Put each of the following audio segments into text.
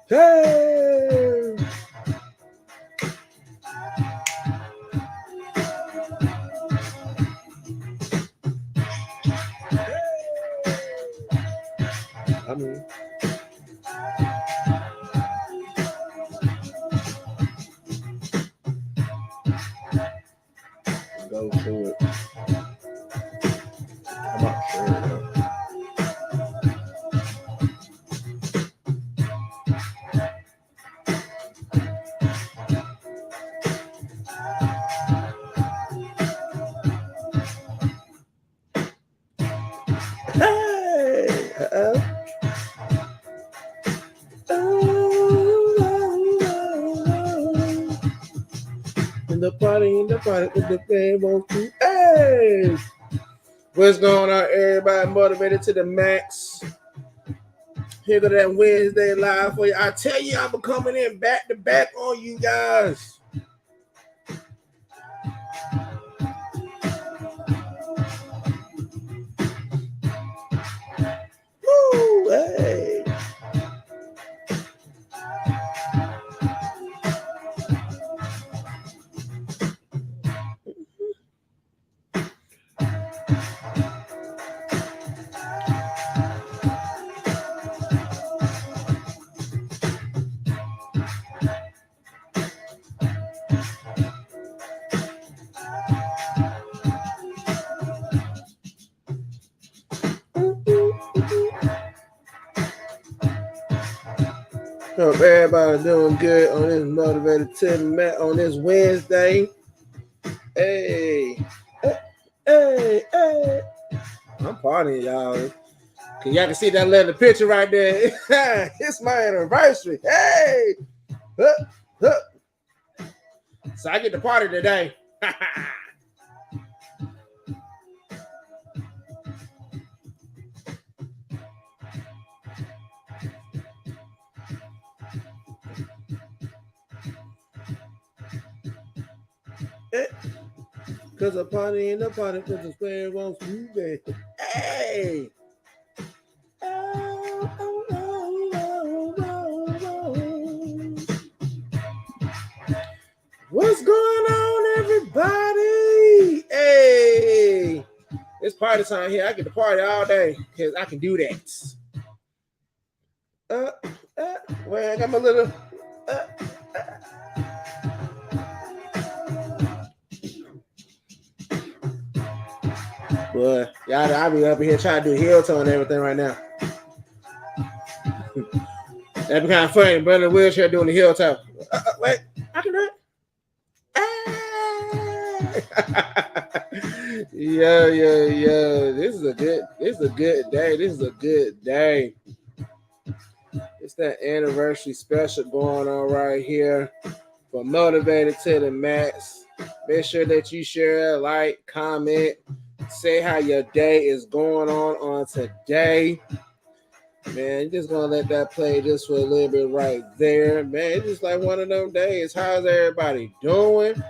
Hey! I mean, go to it. I'm not sure though. Hey! In the party with the band won't you? Hey! What's going on, everybody? Motivated to the max. Here go that Wednesday live for you. I tell you, I'm coming in back to back on you guys. Woo! Hey! Hope everybody doing good on this Motivated to the Max on this Wednesday. Hey, hey, hey. I'm partying, y'all. Y'all can see that little picture right there. It's my anniversary. Hey, so I get to party today. Cause a party in the party, cause the square wants you, baby. Hey. What's going on, everybody? Hey, it's party time here. I get to party all day because I can do that. Well, I got my little. Boy, y'all, I be up here trying to do heel toe and everything right now. That'd be kind of funny, but in the wheelchair doing the heel toe. Wait, I can do it. Yo. This is a good day. This is a good day. It's that anniversary special going on right here for Motivated to the Max. Make sure that you share, like, comment, say how your day is going on today. Man, you're just gonna let that play just for a little bit right there. Man, it's just like one of them days. How's everybody doing?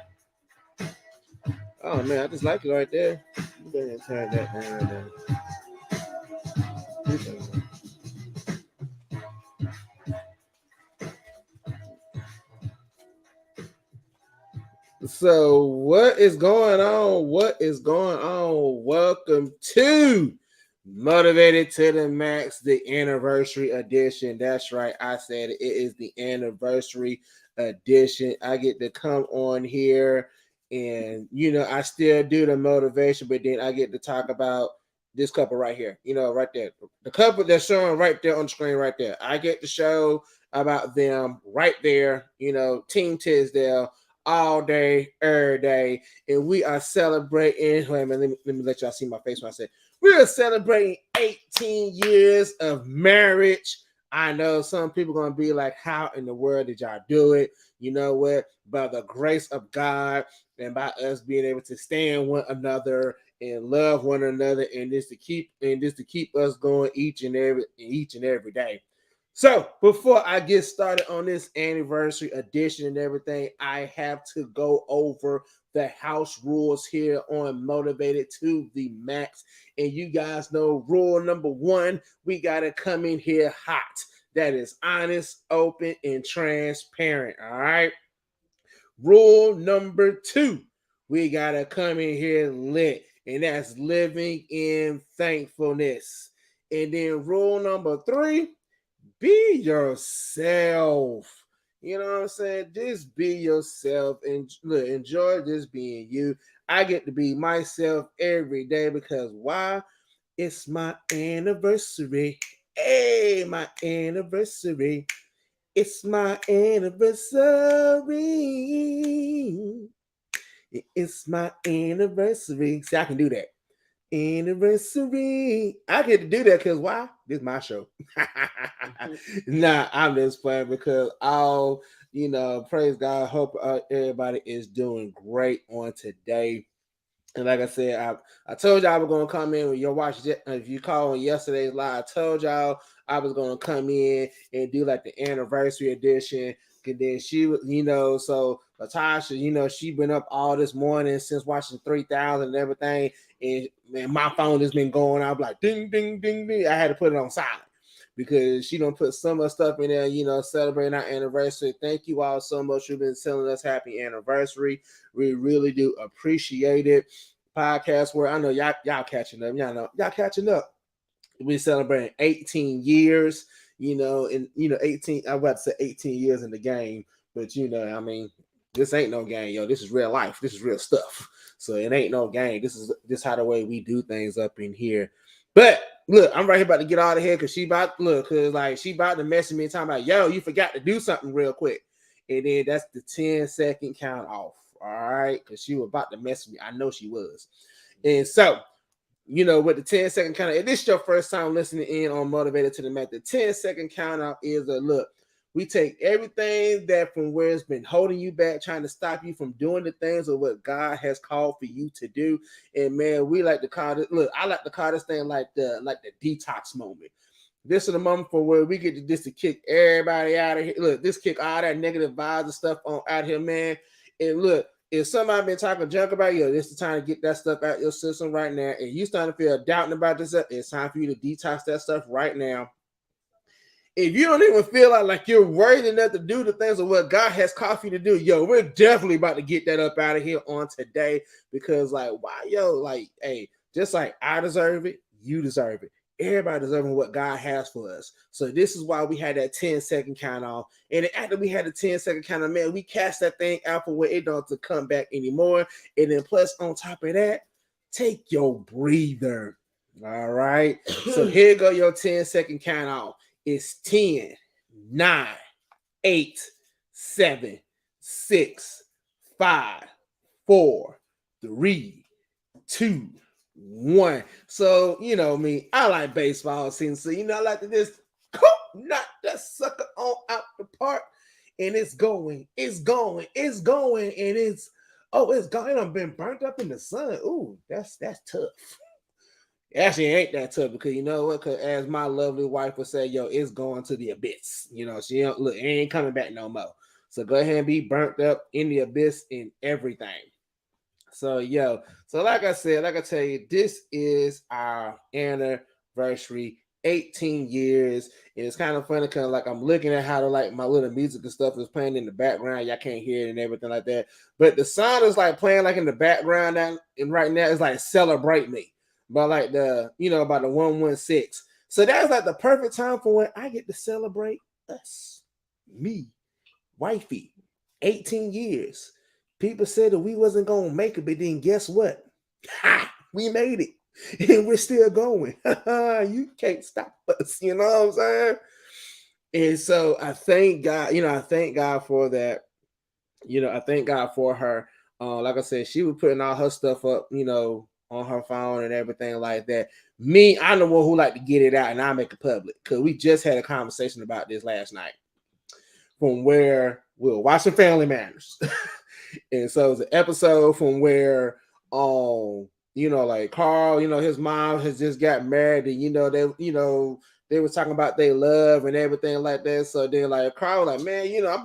Oh man, I just like it right there. You better turn that down right there. So what is going on? Welcome to Motivated to the Max, the anniversary edition. That's right. I said it is the anniversary edition. I get to come on here and, I still do the motivation, but then I get to talk about this couple right here, right there. The couple that's showing right there on the screen right there. I get to show about them right there, Team Tisdale all day, every day. And we are celebrating. Wait a minute, let me let y'all see my face when I say we are celebrating 18 years of marriage. I know some people are going to be like, how in the world did y'all do it? You know what? By the grace of God and by us being able to stand one another and love one another, and just to keep us going each and every day. So before I get started on this anniversary edition and everything, I have to go over the house rules here on Motivated to the Max. And you guys know rule number one, we got to come in here hot. that is honest, open, and transparent. All right. Rule number 2, we gotta come in here lit, and that's living in thankfulness. And then rule number 3, be yourself. You know what I'm saying? Just be yourself and look, enjoy just being you. I get to be myself every day because why? It's my anniversary. Hey, my anniversary. It's my anniversary. It's my anniversary. See, I can do that. Anniversary. I get to do that because why? This is my show. Nah, I'm just playing because I'll, praise God. Hope everybody is doing great on today. And like I said, I told y'all I was gonna come in with your watch. If you call on yesterday's live, I told y'all I was gonna come in and do like the anniversary edition. And then she was, so Latasha, she been up all this morning since watching 3000 and everything. And man, my phone has been going. I'm like ding, ding, ding, ding. I had to put it on silent because she don't put some of the stuff in there, celebrating our anniversary. Thank you all so much for been telling us happy anniversary. We really do appreciate it. Podcast where I know y'all catching up. Y'all catching up. We celebrating 18 years, and 18, I'm about to say 18 years in the game, but this ain't no game, yo. This is real life. This is real stuff. So it ain't no game. This is how the way we do things up in here. But look, I'm right here about to get out of here because she about to message me and talking about, yo, you forgot to do something real quick. And then that's the 10-second count off. All right. Because she was about to message me. I know she was. And so, with the 10-second count, if this is your first time listening in on Motivated to the Max, the 10-second count out is a look. We take everything that from where it's been holding you back, trying to stop you from doing the things of what God has called for you to do. And man, we like to call it. Look, I like to call this thing like the detox moment. This is the moment for where we get to just to kick everybody out of here. Look, this kick all that negative vibes and stuff on out here, man. And look, if somebody been talking junk about you, this is the time to get that stuff out your system right now. And you starting to feel doubting about this, it's time for you to detox that stuff right now. If you don't even feel like you're worthy enough to do the things of what God has called you to do, yo, we're definitely about to get that up out of here on today because, hey, just like I deserve it, you deserve it. Everybody deserving what God has for us. So this is why we had that 10-second count off. And after we had the 10-second count off, man, we cast that thing out for where it don't to come back anymore. And then plus on top of that, take your breather. All right. So here go your 10-second count off. It's 10, 9, 8, 7, 6, 5, 4, 3, 2, 1. So, me, I like baseball season. So, I like to just knock that sucker on out the park. And it's going. And it's gone. It's gone. I've been burnt up in the sun. Ooh, that's tough. Actually, it ain't that tough because you know what? Because as my lovely wife would say, yo, it's going to the abyss. She don't look, it ain't coming back no more. So go ahead and be burnt up in the abyss in everything. So, like I said, like I tell you, this is our anniversary, 18 years. And it's kind of funny because I'm looking at how my little music and stuff is playing in the background. Y'all can't hear it and everything like that. But the sound is playing in the background now, and right now it's Celebrate Me by the 116. So that's the perfect time for when I get to celebrate us, me, wifey, 18 years. People said that we wasn't gonna make it, but then guess what? We made it, and we're still going. You can't stop us. You know what I'm saying? And so I thank God. I thank God for that. I thank God for her. Like I said, she was putting all her stuff up, on her phone and everything like that. Me, I'm the one who like to get it out and I make it public because we just had a conversation about this last night from where we were watching Family Matters. And so it's an episode from where Carl, his mom has just got married and they were talking about their love and everything like that. So then Carl was like, man, I'm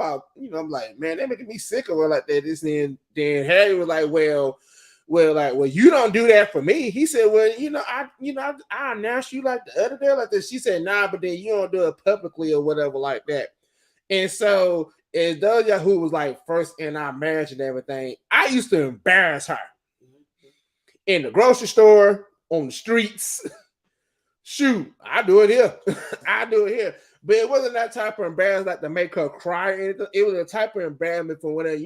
like, man, they're making me sick of her like that. Then Harry was like, well, well, you don't do that for me. He said, well, I announced you like the other day like this. She said, nah, but then you don't do it publicly or whatever like that. And so, as those y'all who was like first in our marriage and everything, I used to embarrass her in the grocery store, on the streets. Shoot, I do it here. I do it here. But it wasn't that type of embarrassment like to make her cry or anything. It was a type of embarrassment for whatever,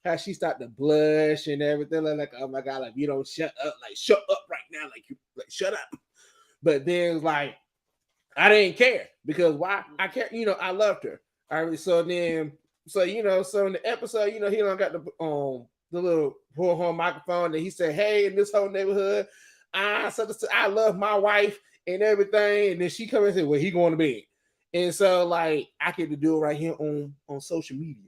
how she started to blush and everything. Like, oh my God, like you don't shut up, like shut up right now, like you like shut up. But then like I didn't care because why? I care, I loved her. All right, so then so so in the episode, he don't got the little bullhorn microphone that he said, hey, in this whole neighborhood, I love my wife and everything. And then she come and say, well, he going to bed. And so like I get to do it right here on social media.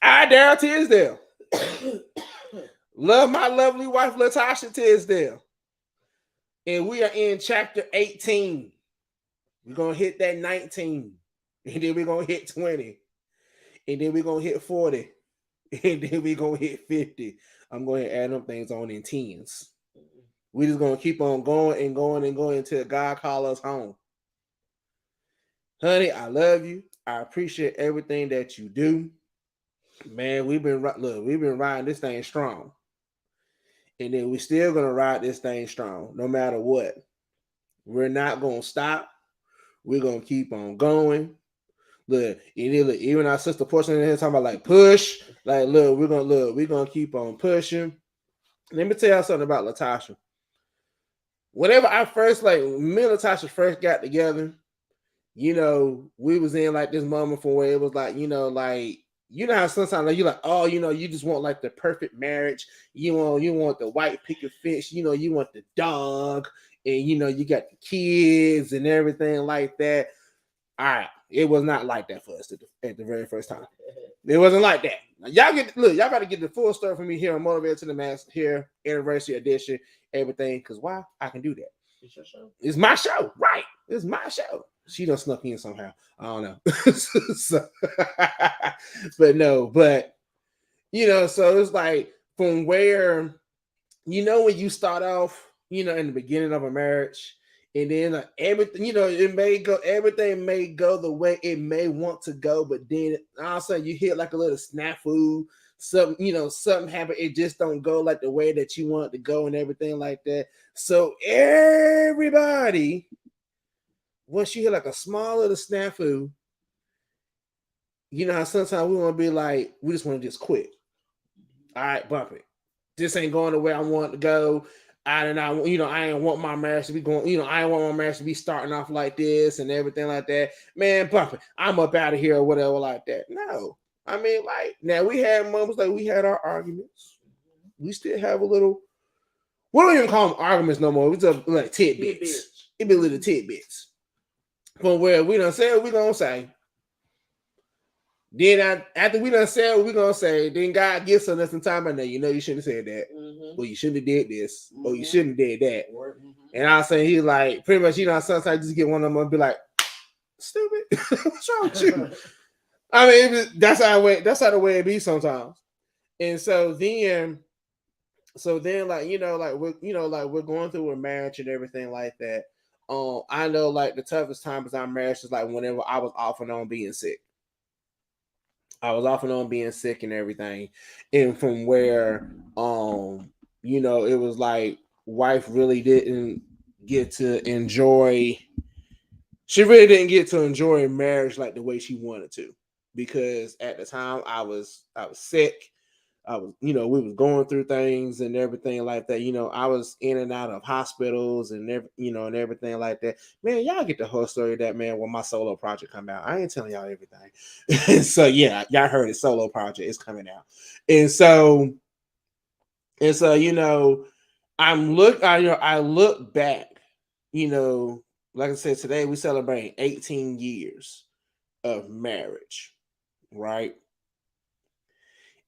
I Daryl Tisdale. Love my lovely wife Latasha Tisdale. And we are in chapter 18. We're gonna hit that 19. And then we're gonna hit 20. And then we're gonna hit 40. And then we're gonna hit 50. I'm going to add them things on in tens. We're just gonna keep on going and going and going until God calls us home. Honey, I love you. I appreciate everything that you do. Man, we've been riding this thing strong. And then we're still gonna ride this thing strong, no matter what. We're not gonna stop. We're gonna keep on going. Look, even our sister Portia in here talking about like push. Like, we're gonna keep on pushing. Let me tell y'all something about Latasha. Whenever I first me and Latasha first got together, we was in like this moment for where it was like, how sometimes like, you're like, oh, you just want like the perfect marriage. You want the white picket fence. You want the dog, and you got the kids and everything like that. All right, it was not like that for us at the very first time. It wasn't like that. Now, y'all got to get the full story from me here on Motivated to the Max here, anniversary edition, everything. Because why? I can do that. It's your show. It's my show, right? It's my show. She done snuck in somehow. I don't know. but so it's like from where, when you start off, in the beginning of a marriage, and then everything, everything may go the way it may want to go, but then all of a sudden you hit like a little snafu, something happened, it just don't go like the way that you want it to go and everything like that. So everybody, once you hit like a small little snafu, how sometimes we want to be like, we just want to just quit. All right, bump it. This ain't going the way I want to go. I ain't want my marriage to be going, I ain't want my marriage to be starting off like this and everything like that. Man, bump it. I'm up out of here or whatever like that. No. I mean, like, now we had moments like we had our arguments. We still have a little, we don't even call them arguments no more. We just like tidbits. It be little tidbits. From where we done said what we gonna say. Then after we done said what we gonna say, then God gives us some time. And then you shouldn't have said that. Mm-hmm. Or you shouldn't have did this. Mm-hmm. Or you shouldn't have did that. Mm-hmm. And I was saying he's like pretty much, sometimes just get one of them and be like, stupid. What's wrong with you? I mean, that's how the way it be sometimes. And so then like we're going through a marriage and everything like that. I know like the toughest time is our marriage is like whenever I was off and on being sick. I was off and on being sick and everything. And from where it was like wife really didn't get to enjoy, she really didn't get to enjoy marriage like the way she wanted to. Because at the time I was sick. I was, we was going through things and everything like that. I was in and out of hospitals and and everything like that. Man, y'all get the whole story of that, man, when my solo project come out. I ain't telling y'all everything. So yeah, y'all heard it, solo project is coming out. And so I look back, like I said, today we celebrate 18 years of marriage, right?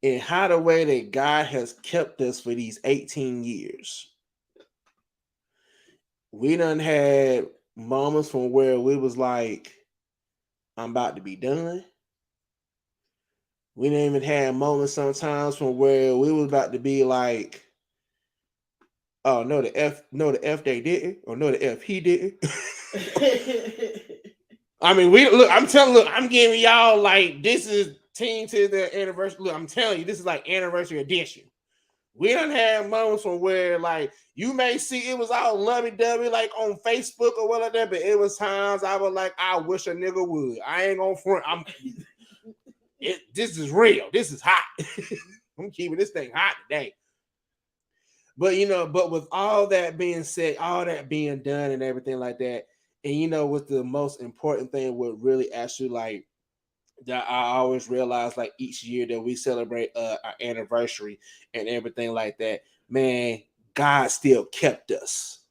And how the way that God has kept us for these 18 years. We done had moments from where we was like, I'm about to be done. We didn't even have moments sometimes from where we was about to be like, oh no, the F they didn't, or no, the F he didn't. I mean, I'm giving y'all like this is Teen to the anniversary. Look, I'm telling you, this is like anniversary edition. We don't have moments from where like you may see it was all lovey dovey like on Facebook or whatever, like but it was times I was like, I wish a nigga would. I ain't gonna front. This is real. This is hot. I'm keeping this thing hot today. But but with all that being said, all that being done and everything like that, and what's the most important thing would really actually like that I always realize like each year that we celebrate our anniversary and everything like that, man, God still kept us.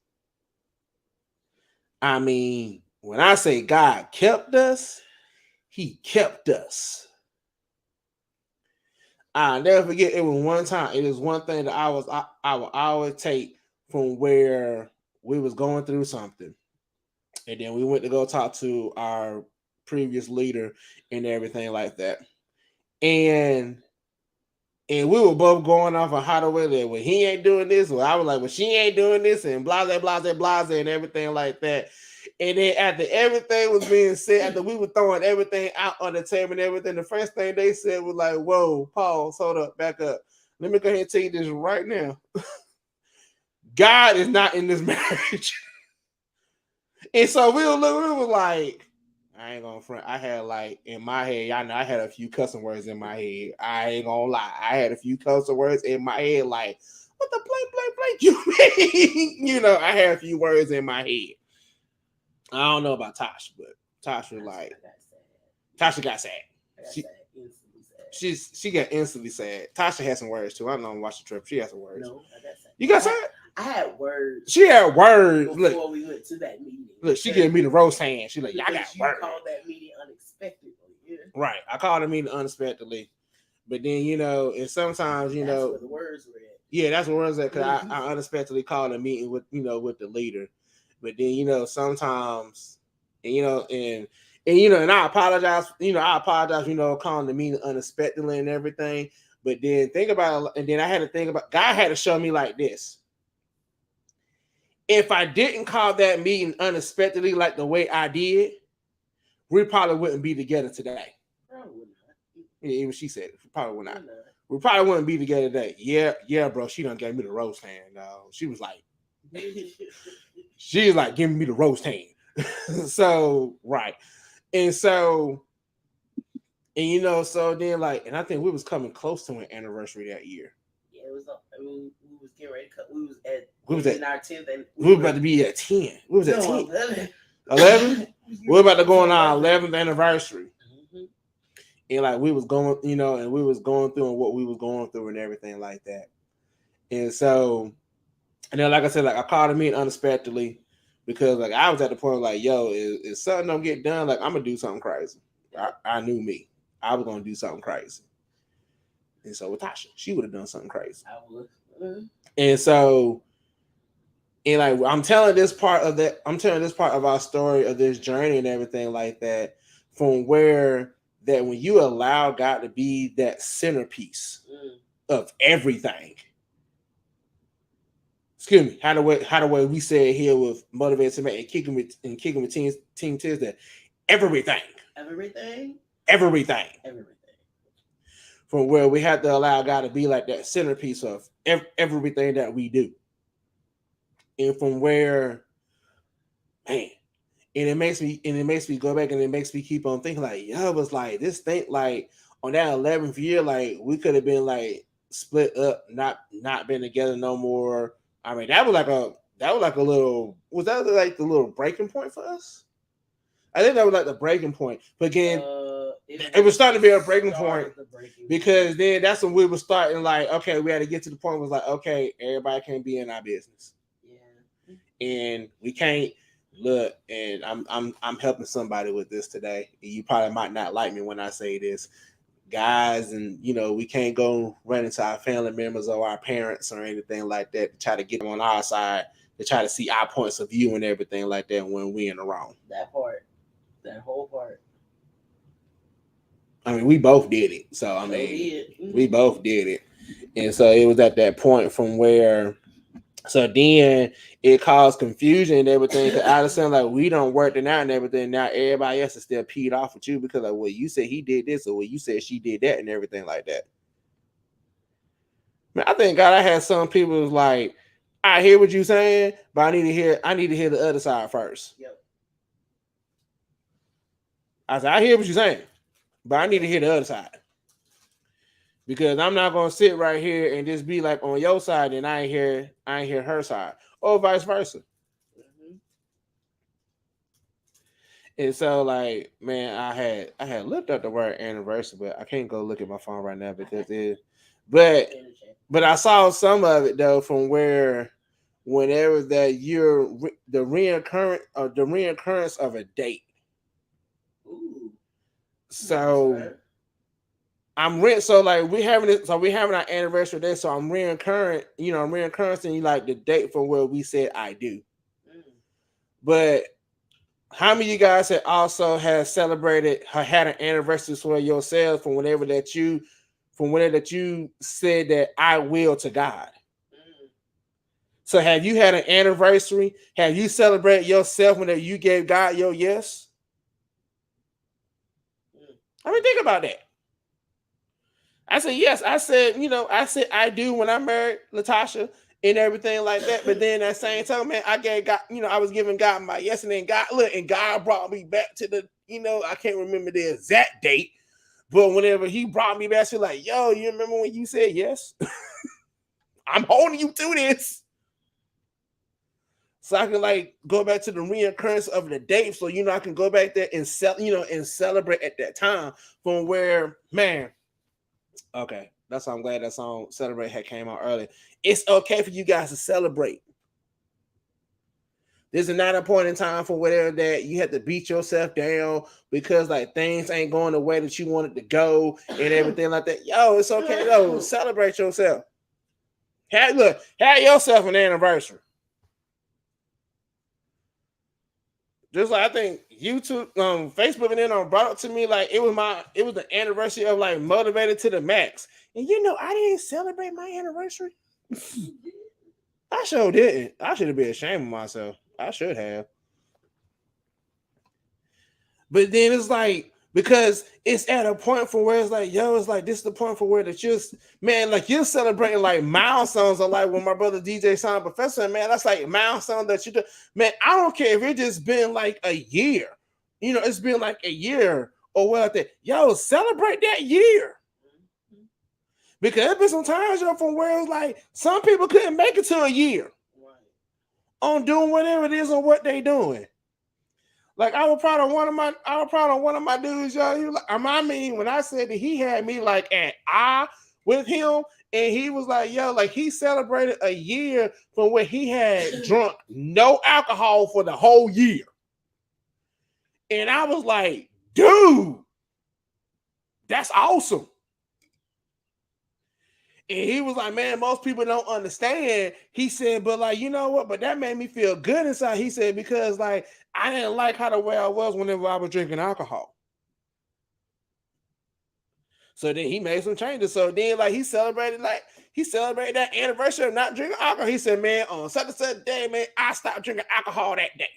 I mean, when I say God kept us, he kept us. I'll never forget it was one time. It is one thing that I will always take from where we was going through something. And then we went to go talk to our previous leader and everything like that. And we were both going off on how to win it. Well, he ain't doing this. Well, I was like, well, she ain't doing this, and blah, blah, blah, blah, blah, and everything like that. And then after everything was being said, after we were throwing everything out on the table and everything, the first thing they said was like, whoa, pause, hold up, back up. Let me go ahead and tell you this right now. God is not in this marriage. And so we were like, I ain't gonna front. I had like in my head, y'all know I had a few cussing words in my head. I ain't gonna lie. I had a few cussing words in my head, like, what the blank you mean? I had a few words in my head. I don't know about Tasha, but Tasha like Tasha got sad. She got instantly sad. Tasha had some words too. I don't know. Watch the trip. She had some words. No, I got sad. You got sad? I had words. She had words before we went to that meeting. Look, she gave me the roast hand. She like, y'all got words. You called that meeting unexpectedly. Yeah. Right. I called the meeting unexpectedly. But then, and sometimes, that's where the words were at. Yeah, that's where words at because I unexpectedly called a meeting with, with the leader. But then, sometimes, and I apologize, calling the meeting unexpectedly and everything. But then think about it, and then I had to think about, God had to show me like this. If I didn't call that meeting unexpectedly like the way I did, we probably wouldn't be together today. Probably not. Even she said it. Probably would not. We probably wouldn't be together today. Yeah, bro. She done gave me the roast hand. She was like, giving me the roast hand. So right, and so, and so then like, and I think we was coming close to an anniversary that year. Yeah, it was. We was getting ready to cut. We was at our 10th, and we were about to be at 10. We was at 10. 11. We're about to go on our 11th anniversary. And like we was going, and we was going through and what we was going through and everything like that. And so, and then like I said, like I called a meeting unexpectedly because like I was at the point like, yo, if something don't get done, like I'm gonna do something crazy. I knew me. I was gonna do something crazy. And so with Tasha, she would have done something crazy. I would. And so, and like I'm telling this part of our story of this journey and everything like that, from where that when you allow God to be that centerpiece of everything. Excuse me, how the way we say it here with Motivated to Make and kicking with Team Tuesday, everything. From where we have to allow God to be like that centerpiece of everything that we do. And from where, man, and it makes me go back and it makes me keep on thinking like, yo, it was like this thing, like on that 11th year, like we could have been like split up, not been together no more. I mean, that was like a little, was that like the little breaking point for us? I think that was like the breaking point. But again, it was starting to be a breaking point because then that's when we were starting like, okay, we had to get to the point where it was like, okay, everybody can't be in our business. Yeah. And we can't look, and I'm helping somebody with this today. You probably might not like me when I say this, guys, and we can't go run into our family members or our parents or anything like that to try to get them on our side, to try to see our points of view and everything like that when we in the wrong. That whole part. I mean, we both did it. So I mean, we both did it. And so it was at that point from where, so then it caused confusion and everything. Cause I understand like we don't work it out and everything. Now everybody else is still peed off with you because like, well, you said he did this, or well, you said she did that, and everything like that. Man, I think God, I had some people was like, I hear what you're saying, but I need to hear the other side first. Yep. I said, I hear what you're saying, but I need to hear the other side. Because I'm not gonna sit right here and just be like on your side and I ain't hear her side, or vice versa. Mm-hmm. And so, like, man, I had looked up the word anniversary, but I can't go look at my phone right now because but I saw some of it though from where whenever that you're the reoccurrence of a date. Ooh. So. So like we having our anniversary day, so I'm reoccurring you like the date from where we said I do. But how many of you guys had also had an anniversary for yourself from whenever that you said that I will to God? So have you had an anniversary? Have you celebrated yourself whenever you gave God your yes? I mean, think about that. I said, yes. I said, I do when I married Latasha and everything like that. But then that same time, man, I gave God, I was giving God my yes. And then God brought me back to the, I can't remember the exact date. But whenever he brought me back, to like, yo, you remember when you said yes? I'm holding you to this. So I can like go back to the reoccurrence of the date. So, I can go back there and celebrate at that time from where, man. Okay, that's why I'm glad that song "Celebrate" had came out early. It's okay for you guys to celebrate. There's not a point in time for whatever that you have to beat yourself down because like things ain't going the way that you want it to go and everything like that. Yo, it's okay though. Celebrate yourself. Have yourself an anniversary. Just like I think YouTube, Facebook, and then brought up to me like it was the anniversary of like Motivated to the Max, and I didn't celebrate my anniversary. I sure didn't. I should have been ashamed of myself. I should have. But then it's like because it's at a point from where it's like, yo, it's like this is the point for where that you're celebrating like milestones or like when my brother DJ signed Professor, man, that's like milestone that you do. Man, I don't care if it just been like a year, it's been like a year or what like that. Yo, celebrate that year. Because there's been some times from where it's like some people couldn't make it to a year on doing whatever it is on what they doing. Like I was proud of one of my dudes, y'all. He was like, I mean, when I said that he had me like an eye with him, and he was like, yo, like he celebrated a year from where he had drunk no alcohol for the whole year. And I was like, dude, that's awesome. And he was like, man, most people don't understand. He said, but like, you know what? But that made me feel good inside. He said, because like, I didn't like how the way I was whenever I was drinking alcohol. So then he made some changes. So then like he celebrated that anniversary of not drinking alcohol. He said, man, on such and such day, man, I stopped drinking alcohol that day.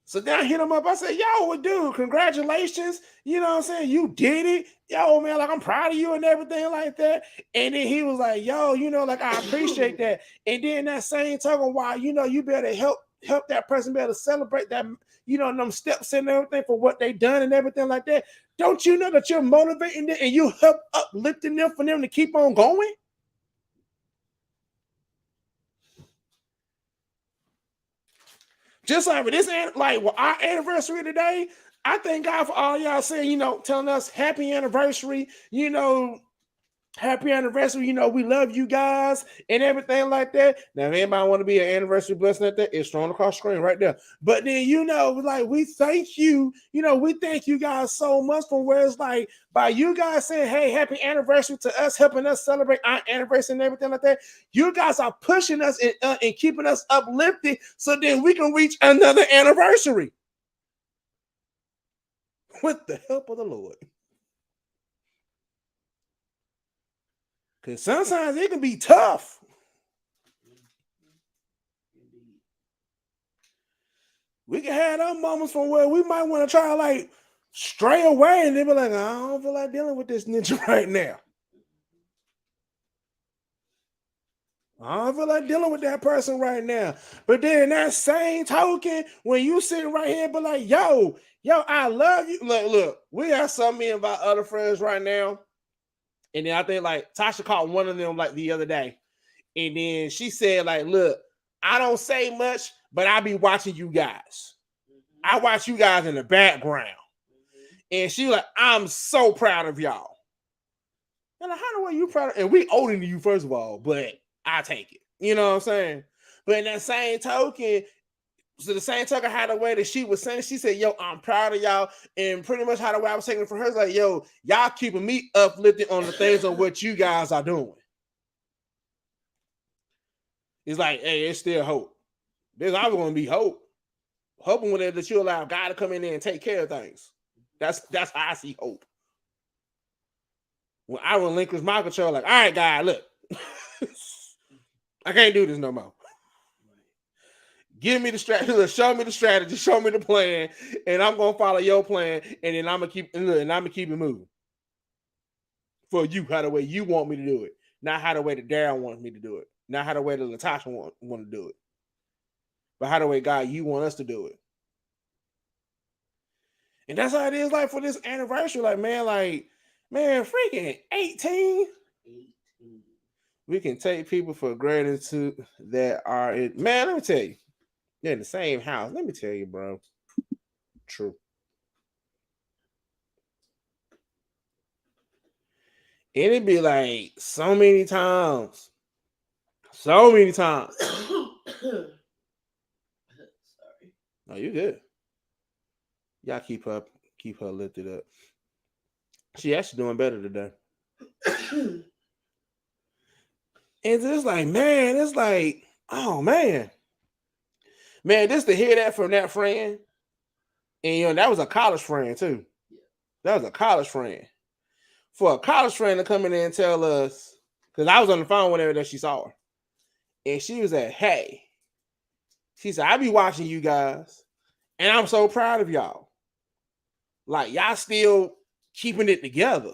So then I hit him up. I said, yo, well, dude, congratulations. You know what I'm saying? You did it. Yo, man, like I'm proud of you and everything like that. And then he was like, yo, like I appreciate that. And then that same token, why, you better help that person be able to celebrate that, them steps and everything for what they done and everything like that. Don't you know that you're motivating them and you help uplifting them for them to keep on going? Just like with this, our anniversary today, I thank God for all y'all saying, telling us happy anniversary, happy anniversary, we love you guys and everything like that. Now, if anybody want to be an anniversary blessing at that, it's thrown across the screen right there. But then, like we thank you, we thank you guys so much from where it's like by you guys saying, hey, happy anniversary to us, helping us celebrate our anniversary and everything like that. You guys are pushing us and keeping us uplifted so then we can reach another anniversary. with the help of the Lord. Because sometimes it can be tough. We can have those moments from where we might want to try to like stray away and they be like, I don't feel like dealing with this ninja right now. I don't feel like dealing with that person right now. But then that same token, when you sitting right here, but like, yo, I love you. Look, we have some of my other friends right now. And then I think like Tasha called one of them like the other day. And then she said, like, look, I don't say much, but I be watching you guys. I watch you guys in the background. And she like, I'm so proud of y'all. And like, how the way you proud of, and we older than you, first of all, but I take it. You know what I'm saying? But in that same token, so the same token how the way that she was saying, she said, yo, I'm proud of y'all. And pretty much how the way I was taking it from her is like, yo, y'all keeping me uplifted on the things on what you guys are doing. It's like, hey, it's still hope. There's always going to be hope. Hoping with it that you allow God to come in there and take care of things. That's how I see hope. When I relinquish my control, like, all right, God, look, I can't do this no more. Give me the strategy, show me the strategy, show me the plan, and I'm gonna follow your plan, and then I'm gonna keep it moving for you, how the way you want me to do it, not how the way that Darren wants me to do it, not how the way that Latasha want to do it, but how the way God you want us to do it. And that's how it is like for this anniversary. Like, man, freaking 18. We can take people for gratitude that are in. Man, let me tell you, they're in the same house. Let me tell you, bro. True. It'd be like so many times. Sorry. No, you good. Y'all keep her lifted up. She actually doing better today. And it's like, man, it's like, oh man. Man, just to hear that from that friend. And that was a college friend too. That was a college friend. For a college friend to come in there and tell us, because I was on the phone whenever that she saw her. And she was like, hey. She said, I be watching you guys. And I'm so proud of y'all. Like, y'all still keeping it together.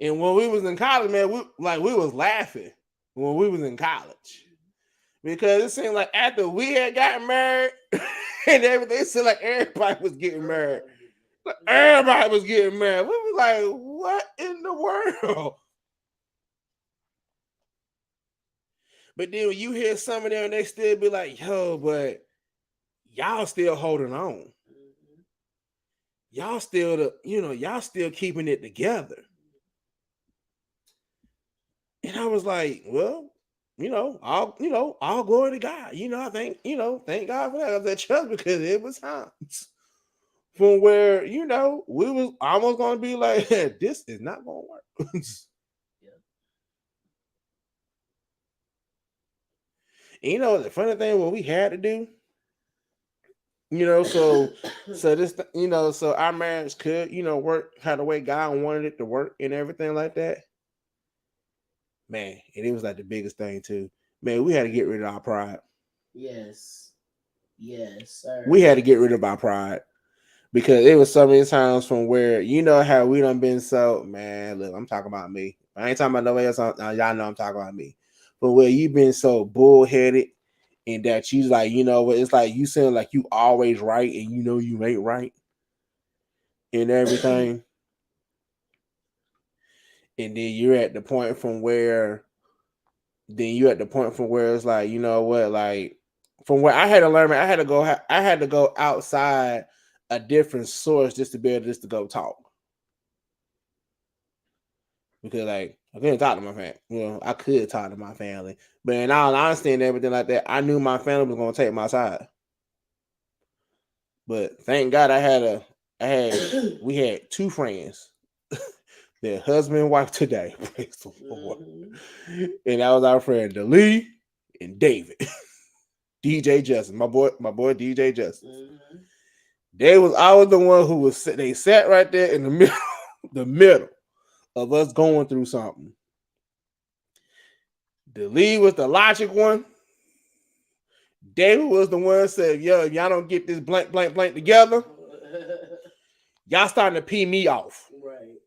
And when we was in college, man, we was laughing when we was in college. Because it seemed like after we had gotten married and everything, it seemed like everybody was getting married. Everybody was getting married. We was like, what in the world? But then when you hear some of them, they still be like, yo, but y'all still holding on. Y'all still keeping it together. And I was like, well, all glory to God. I think, thank God for that. I was at church because it was times from where, we was almost going to be like, this is not going to work. And the funny thing, what we had to do, so this, so our marriage could, work how the way God wanted it to work and everything like that. Man, and it was like the biggest thing too. Man, we had to get rid of our pride. Yes, sir. We had to get rid of our pride because it was so many times from where how we done been so, man, look, I'm talking about me. I ain't talking about nobody else. Y'all know I'm talking about me. But where you been so bullheaded and that you like, it's like you sound like you always right and you ain't right and everything. And then you're at the point from where it's like, you know what, like from where I had to learn, I had to go outside a different source just to be able to go talk. Because like I couldn't talk to my family. I could talk to my family. But in all honesty and everything like that, I knew my family was gonna take my side. But thank God we had two friends. Their husband and wife today. Praise the Lord. And that was our friend DeLee and David. DJ Justin. My boy DJ Justin. I was the one who was they sat right there in the middle, the middle of us going through something. The lead was the logic one. David was the one who said, yo, if y'all don't get this blank, blank, blank together, y'all starting to pee me off. Right.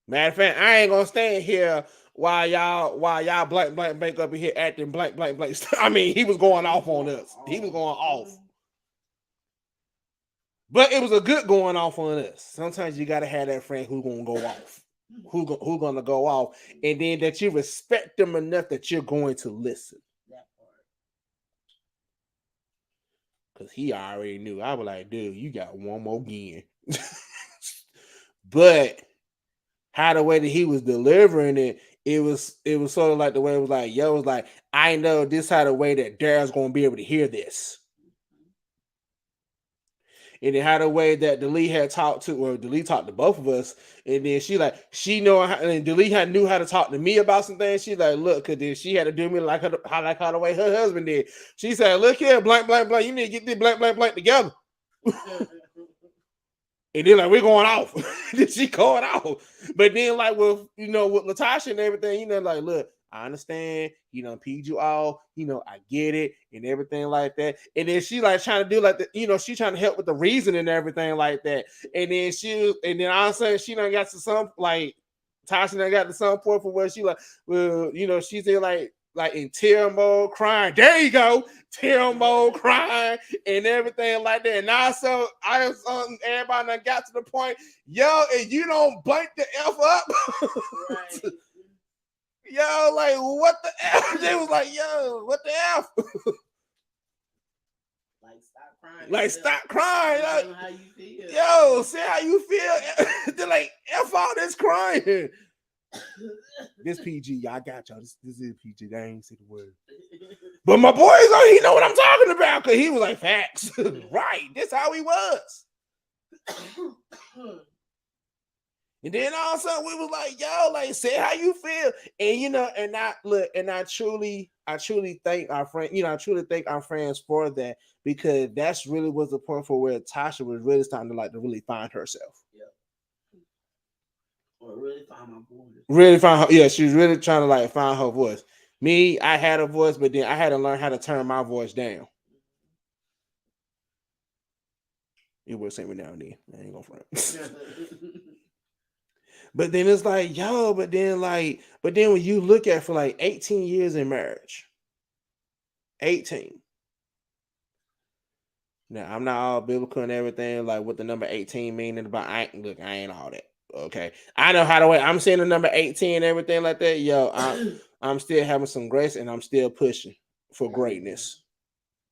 Matter of fact, I ain't gonna stand here while y'all blank, blank, blank up in here acting blank, blank, blank. I mean, he was going off on us. He was going off. But it was a good going off on us. Sometimes you gotta have that friend who's gonna go off. Who gonna go off, and then that you respect them enough that you're going to listen. That part. Cause he already knew. I was like, dude, you got one more again. But how the way that he was delivering it, it was sort of like the way it was like, yo, it was like, I know this how the way that Daryl's gonna be able to hear this. And then how the way that Delee had talked to, or Delee talked to both of us, and then she know how, and Delee knew how to talk to me about some things. She like, look, cause then she had to do me like how the way her husband did. She said, look here, blank, blank, blank, you need to get this blank, blank, blank together. And then like we're going off. Then she going off. But then like with with Latasha and everything, like, look, I understand, peed you off, I get it and everything like that. And then she like trying to do like she trying to help with the reason and everything like that. And then all of a sudden she done got to some like Tasha done got to some point for where she like, well, she's in like in tear mode crying. There you go, tear mode crying and everything like that. And now so everybody done got to the point, yo, and you don't blank the F up. Right. Yo, like what the F? They was like, yo, what the F? Like stop crying. Like stop crying. Like, how you feel. Yo, say how you feel. They're like, F all this crying. This PG, y'all got y'all. This is PG. I ain't see the word. But my boy he know what I'm talking about, because he was like, facts. Right. This how he was. And then all of a sudden we was like, yo, like, say how you feel. And I truly thank our friend, I truly thank our friends for that, because that's really was the point for where Tasha was really starting to really find herself. Yeah. Or really find my voice. Really find her, yeah, she was really trying to find her voice. Me, I had a voice, but then I had to learn how to turn my voice down. It will say me now and then. I ain't gonna front. But then it's like, yo, but then when you look at for 18 years in marriage, 18. Now I'm not all biblical and everything, like what the number 18 meaning, but I ain't all that. Okay. I know how to wait. I'm seeing the number 18 and everything like that. Yo, I'm still having some grace and I'm still pushing for greatness.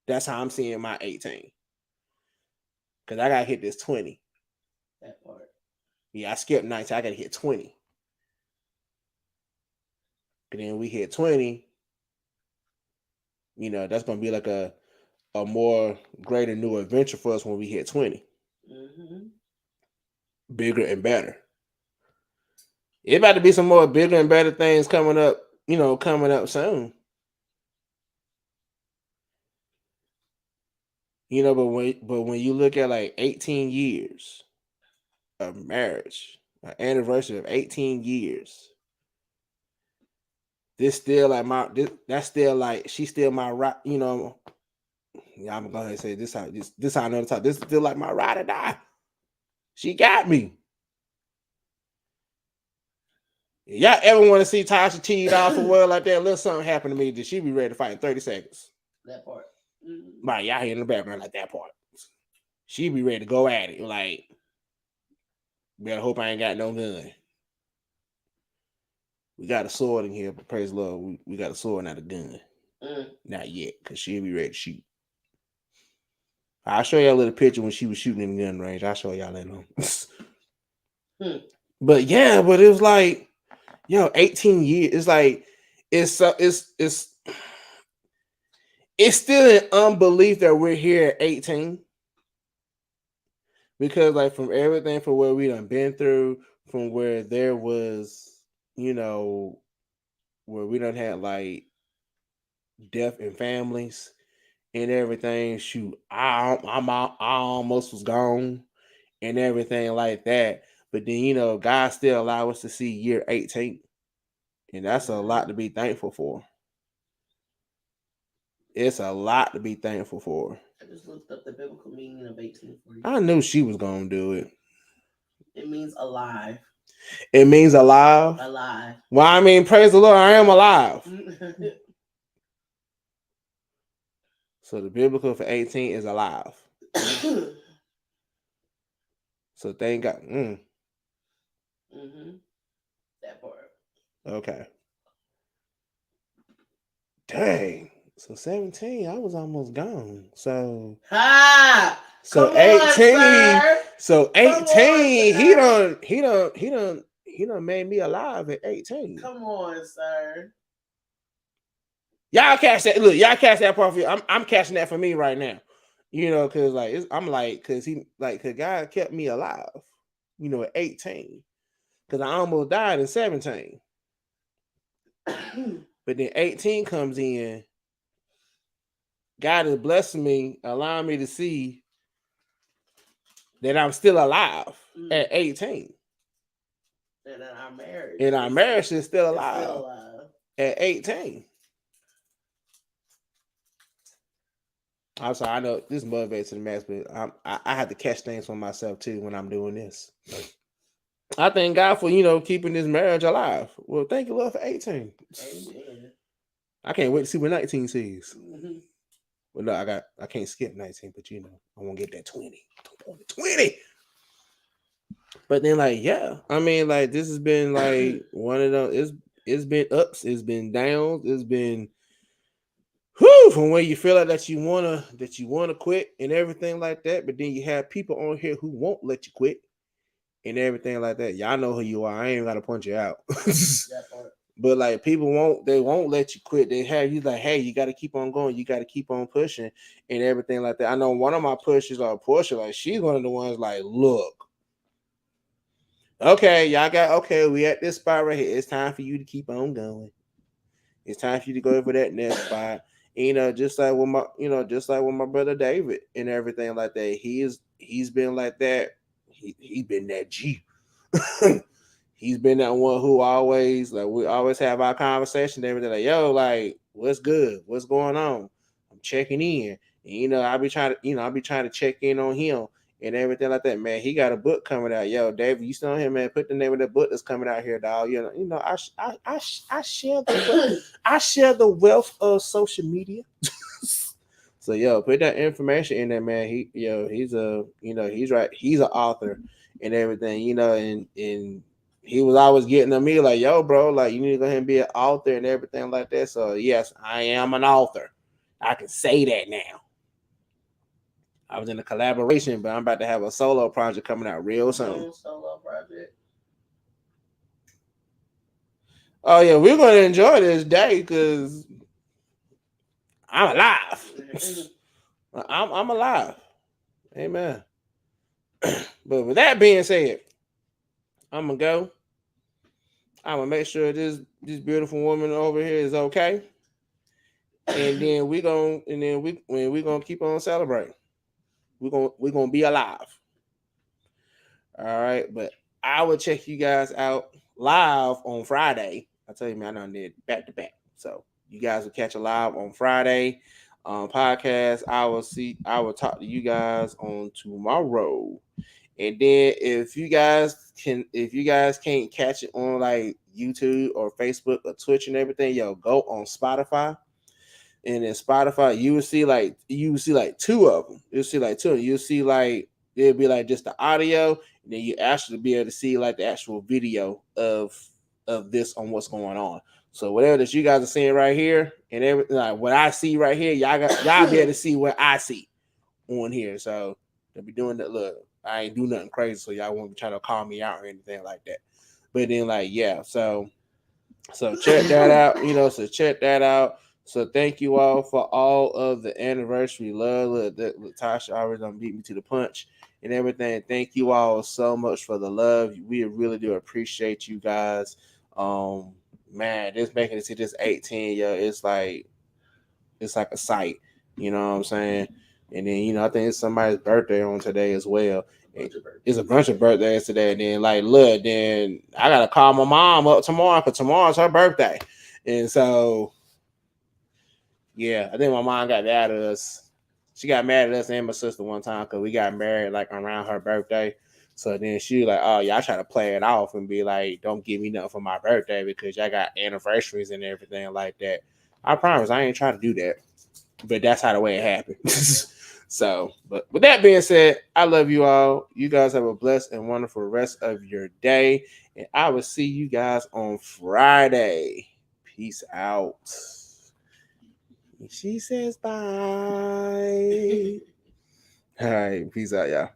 That's how I'm seeing my 18. Cause I gotta hit this 20. That part. Yeah, I skipped 19. I gotta hit 20. And then we hit 20. That's gonna be like a more greater new adventure for us when we hit 20. Mm-hmm. Bigger and better. It about to be some more bigger and better things coming up, coming up soon. But when you look at 18 years of marriage, an anniversary of 18 years, this still that's still she's still my right, yeah, I'm gonna say this how I know the time. This is still like my ride or die. She got me. Y'all ever want to see Tasha teed off a world like that? A little something happened to me that she be ready to fight in 30 seconds. That part. Mm-hmm. Right, y'all here in the background like that part. She be ready to go at it. Like, better hope I ain't got no gun. We got a sword in here, but praise the Lord, we got a sword, not a gun. Not yet, because she'll be ready to shoot. I'll show y'all a little picture when she was shooting in the gun range. I'll show y'all later on. But yeah, but it was like, 18 years. It's still an unbelief that we're here at 18. Because from everything from where we done been through, from where there was, where we done had death in families, and everything. Shoot, I almost was gone and everything like that. But then, you know, God still allow us to see year 18. And that's a lot to be thankful for. It's a lot to be thankful for. I just looked up the biblical meaning of 18 for you. I knew she was going to do it. It means alive. It means alive? Alive. Well, I mean, praise the Lord, I am alive. So the biblical for 18 is alive. So thank God. That part. Okay. Dang. So 17, I was almost gone. So 18. On, so 18, on, he done made me alive at 18. Come on, sir. Y'all catch that. Look, y'all catch that part for you. I'm catching that for me right now. You know, cause like I'm like, cause God kept me alive, you know, at 18. Cause I almost died in 17. But then 18 comes in. God is blessing me, allowing me to see that I'm still alive at 18. And our marriage. And our marriage is still alive at 18. I'm sorry, I know this motivates to the max, but I have to catch things for myself too when I'm doing this. I thank God for, you know, keeping this marriage alive. Well, thank you, Lord, for 18. Amen. I can't wait to see what 19 sees. Well, no, I can't skip 19, but you know, I won't get that 20. 20. But then, like, yeah, I mean, like, this has been like one of those. It's been ups, it's been downs, it's been from where you feel like that you wanna quit and everything like that. But then you have people on here who won't let you quit and everything like that. Y'all know who you are. I ain't gotta point you out. But like people won't let you quit. They have you like, hey, you got to keep on going. You got to keep on pushing and everything like that. I know one of my pushes are Portia. Like she's one of the ones like, look, okay, we at this spot right here. It's time for you to keep on going. It's time for you to go over that next spot. You know, just like with my brother David and everything like that. He's been like that. He's been that G. He's been that one who always like we always have our conversation. Everything like, yo, like, what's good? What's going on? I'm checking in. And you know, I'll be trying to check in on him and everything like that. Man, he got a book coming out. Yo, David, you still on him, man? Put the name of the book that's coming out here, dog. You know, I share the wealth of social media. So yo, put that information in there, man. He's an author and everything, you know, and he was always getting to me like, yo, bro, like you need to go ahead and be an author and everything like that. So yes, I am an author. I can say that now. I was in a collaboration, but I'm about to have a solo project coming out real soon. Solo project. Oh yeah, we're gonna enjoy this day because I'm alive. I'm alive. Amen. But with that being said, I'm gonna go. I'm gonna make sure this beautiful woman over here is okay, and then we're gonna keep on celebrating. We're gonna be alive. All right, but I will check you guys out live on Friday. I tell you, man, I done did back to back, so you guys will catch a live on Friday podcast. I will talk to you guys on tomorrow. And then if you guys can't catch it on like YouTube or Facebook or Twitch and everything, yo, go on Spotify. And in Spotify, you will see like two of them. You'll see like two of them. You'll see like it'll be like just the audio, and then you actually be able to see like the actual video of this on what's going on. So whatever that you guys are seeing right here and everything, like what I see right here, y'all be able to see what I see on here. So they'll be doing that. Look, I ain't do nothing crazy, so y'all won't be trying to call me out or anything like that. But then like, yeah, so check that out, you know, so check that out. So thank you all for all of the anniversary love. That Tasha always done beat me to the punch and everything. Thank you all so much for the love. We really do appreciate you guys. Man, just making it to this 18, yo, it's like a sight. You know what I'm saying? And then, I think it's somebody's birthday on today as well. It's a bunch of birthdays today. And then, look, then I got to call my mom up tomorrow because tomorrow's her birthday. And so, yeah, I think my mom got mad at us. She got mad at us and my sister one time because we got married around her birthday. So then she was like, oh, y'all try to play it off and be like, don't give me nothing for my birthday because y'all got anniversaries and everything like that. I promise I ain't trying to do that. But that's how the way it happened. So, but with that being said, I love you all. You guys have a blessed and wonderful rest of your day. And I will see you guys on Friday. Peace out. She says bye. All right. Peace out, y'all.